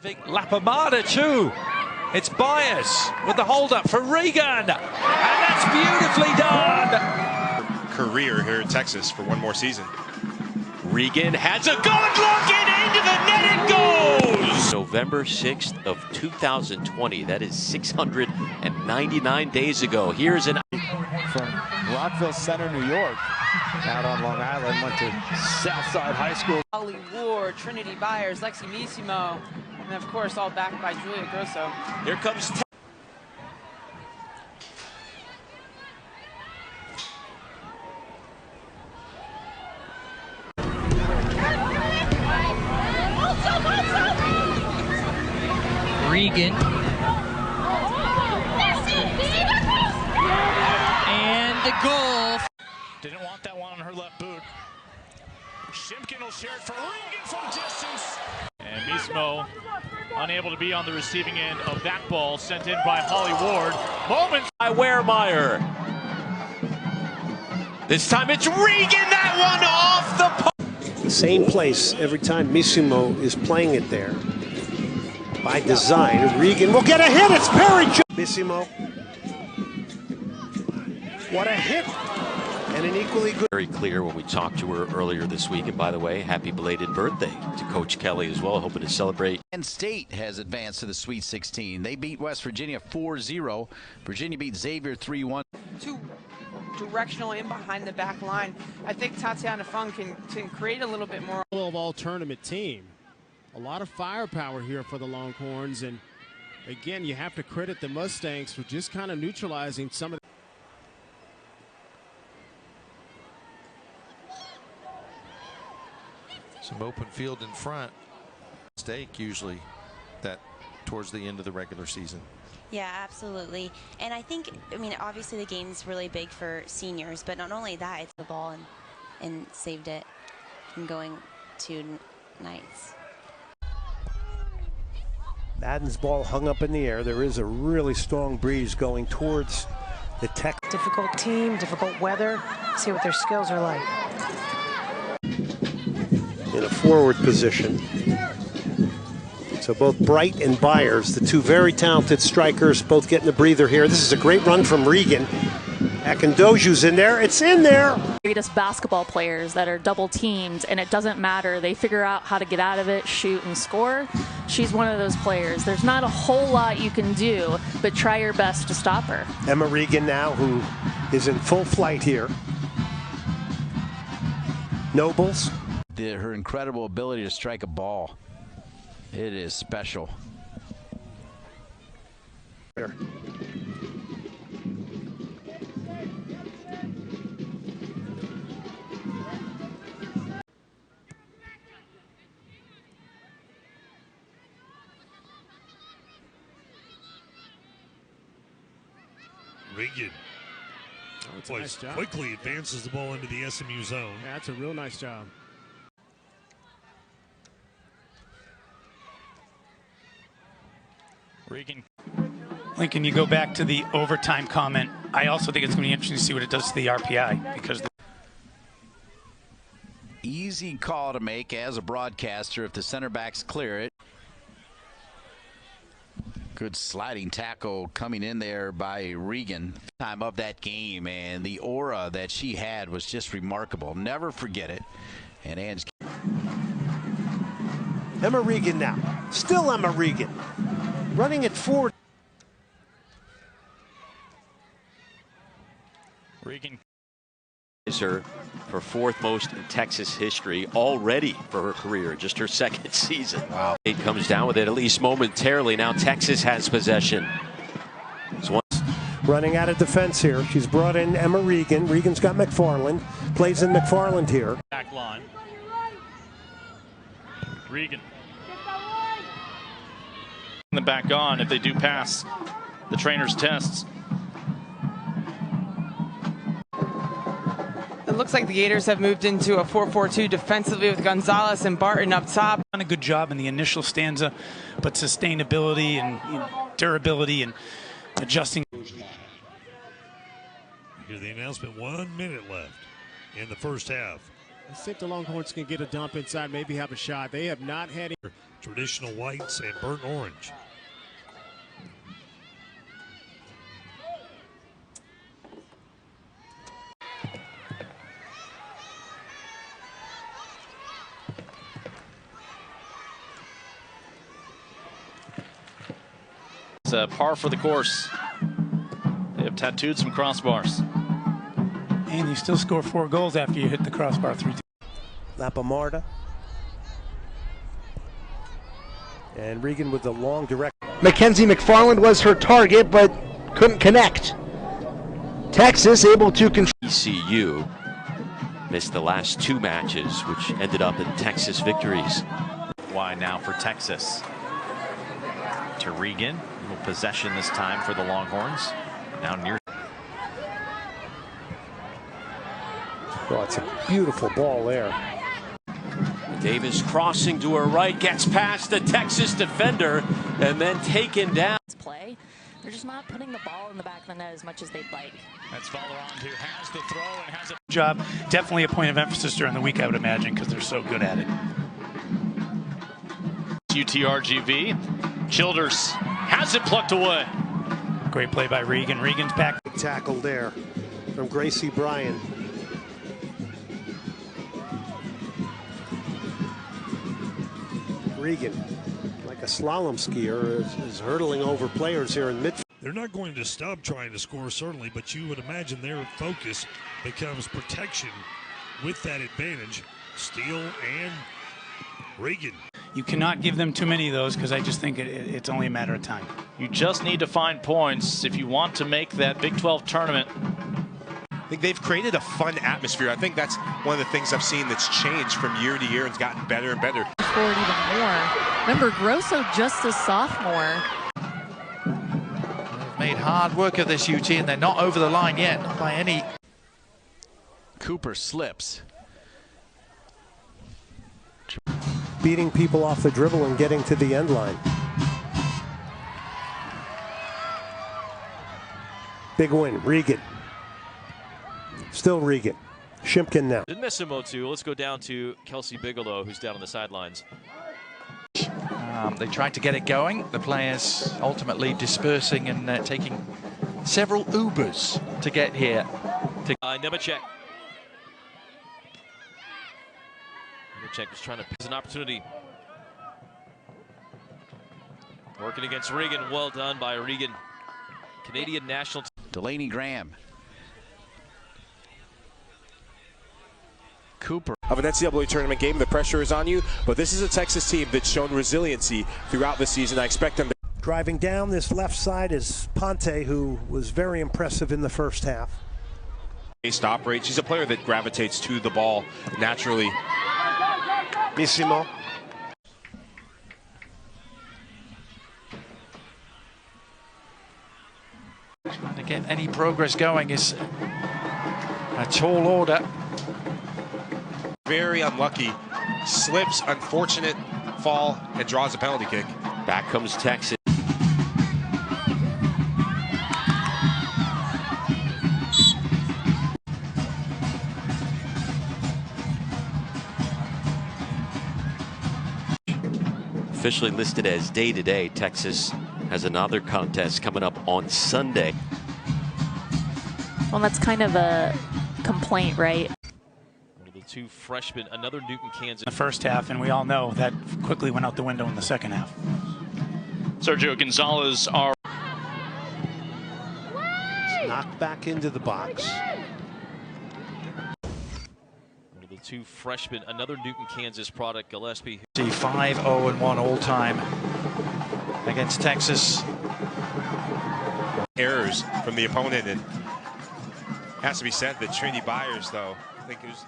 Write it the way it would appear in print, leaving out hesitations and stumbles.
Lapamada too. It's Byers with the hold-up for Regan. And that's beautifully done. Career here in Texas for one more season. Regan has a good look and into the net it goes. November 6th of 2020. That is 699 days ago. Here's an from Rockville Center, New York, out on Long Island, went to Southside High School. Holly Ward, Trinity Byers, Lexi Missimo, and of course all backed by Julia Grosso. Here comes Regan. And the goal. Didn't want that one on her left boot. Shimkin will share it for Regan from distance. And Mismo unable to be on the receiving end of that ball sent in by Holly Ward. Moments by Wehrmeyer. This time it's Regan, that one off the post. The same place every time Missimo is playing it there. By design, Regan will get a hit. It's Perry. Missimo. What a hit. And an equally good. Very clear when we talked to her earlier this week. And by the way, happy belated birthday to Coach Kelly as well. Hoping to celebrate. Penn State has advanced to the Sweet 16. They beat West Virginia 4-0. Virginia beat Xavier 3-1. Two directional in behind the back line. I think Tatiana Fung can create a little bit more. All tournament team. A lot of firepower here for the Longhorns, and again, you have to credit the Mustangs for just kind of neutralizing some of some open field in front. Mistake usually that towards the end of the regular season. Yeah, absolutely. And I think, I mean, obviously the game's really big for seniors, but not only that, it's the ball and saved it from going to Knights. Madden's ball hung up in the air. There is a really strong breeze going towards the Tech. Difficult team, difficult weather. See what their skills are like. In a forward position. So both Bright and Byers, the two very talented strikers, both getting a breather here. This is a great run from Regan. Akindoju's in there. It's in there. Greatest basketball players that are double teamed, and it doesn't matter. They figure out how to get out of it, shoot, and score. She's one of those players. There's not a whole lot you can do, but try your best to stop her. Emma Regan now, who is in full flight here. Nobles. Her incredible ability to strike a ball. It is special. Here. Regan nice job. Quickly advances the ball into the SMU zone. Yeah, that's a real nice job. Regan. Lincoln, you go back to the overtime comment. I also think it's going to be interesting to see what it does to the RPI, because easy call to make as a broadcaster if the center backs clear it. Good sliding tackle coming in there by Regan. Time of that game, and the aura that she had was just remarkable. Never forget it. And Ange. Emma Regan now. Still Emma Regan. Running it forward. Regan is her for fourth most in Texas history already for her career, just her second season. Wow. It comes down with it at least momentarily. Now Texas has possession. Running out of defense here. She's brought in Emma Regan. Regan's got McFarland. Plays in McFarland here. Back line. Regan. The back on if they do pass the trainer's tests. It looks like the Gators have moved into a 4-4-2 defensively with Gonzalez and Barton up top. done a good job in the initial stanza, but sustainability and durability and adjusting. Here's the announcement. 1 minute left in the first half. I think the Longhorns can get a dump inside, maybe have a shot. They have not had traditional whites and burnt orange. It's a par for the course. They have tattooed some crossbars. And you still score 4 goals after you hit the crossbar 3 times. Lapamarda. And Regan with the long direct. Mackenzie McFarland was her target, but couldn't connect. Texas able to control. ECU missed the last 2 matches, which ended up in Texas victories. Why now for Texas? To Regan. Little possession this time for the Longhorns. Now near. Oh, it's a beautiful ball there. Davis crossing to her right, gets past the Texas defender, and then taken down. Play. They're just not putting the ball in the back of the net as much as they'd like. That's Vallerand who has the throw and has a Job. Definitely a point of emphasis during the week, I would imagine, because they're so good at it. UTRGV. Childers has it plucked away. Great play by Regan. Regan's back. Tackle there from Gracie Bryan. Regan, like a slalom skier, is hurtling over players here in midfield. They're not going to stop trying to score, certainly, but you would imagine their focus becomes protection with that advantage. Steele and Regan. You cannot give them too many of those because I just think it's only a matter of time. You just need to find points if you want to make that Big 12 tournament. I think they've created a fun atmosphere. I think that's one of the things I've seen that's changed from year to year and it's gotten better and better. Forward even more. Remember, Grosso just a sophomore. They've made hard work of this UT and they're not over the line yet, not by any. Cooper slips. Beating people off the dribble and getting to the end line. Big win, Regan. Still Regan. Shimpkin now. Didn't miss him 0-2. Let's go down to Kelsey Bigelow, who's down on the sidelines. They tried to get it going. The players ultimately dispersing and taking several Ubers to get here. Nemechek. Nemechek was trying to pick an opportunity. Working against Regan. Well done by Regan. Canadian national team. Delaney Graham. Cooper. Of an NCAA tournament game, the pressure is on you, but this is a Texas team that's shown resiliency throughout the season. I expect them to. Driving down this left side is Ponte, who was very impressive in the first half. Stop rate. She's a player that gravitates to the ball naturally. Missimo. Trying to get any progress going is a tall order. Very unlucky. Slips, unfortunate fall, and draws a penalty kick. Back comes Texas. Officially listed as day-to-day, Texas has another contest coming up on Sunday. Well, that's kind of a complaint, right? The 2 freshmen, another Newton, Kansas. The first half, and we all know that quickly went out the window in the second half. Sergio Gonzalez are Knocked back into the box. The 2 freshmen, another Newton, Kansas product, Gillespie. 5-0-1 all time against Texas. Errors from the opponent, and has to be said that Trinity Byers, though, I think it was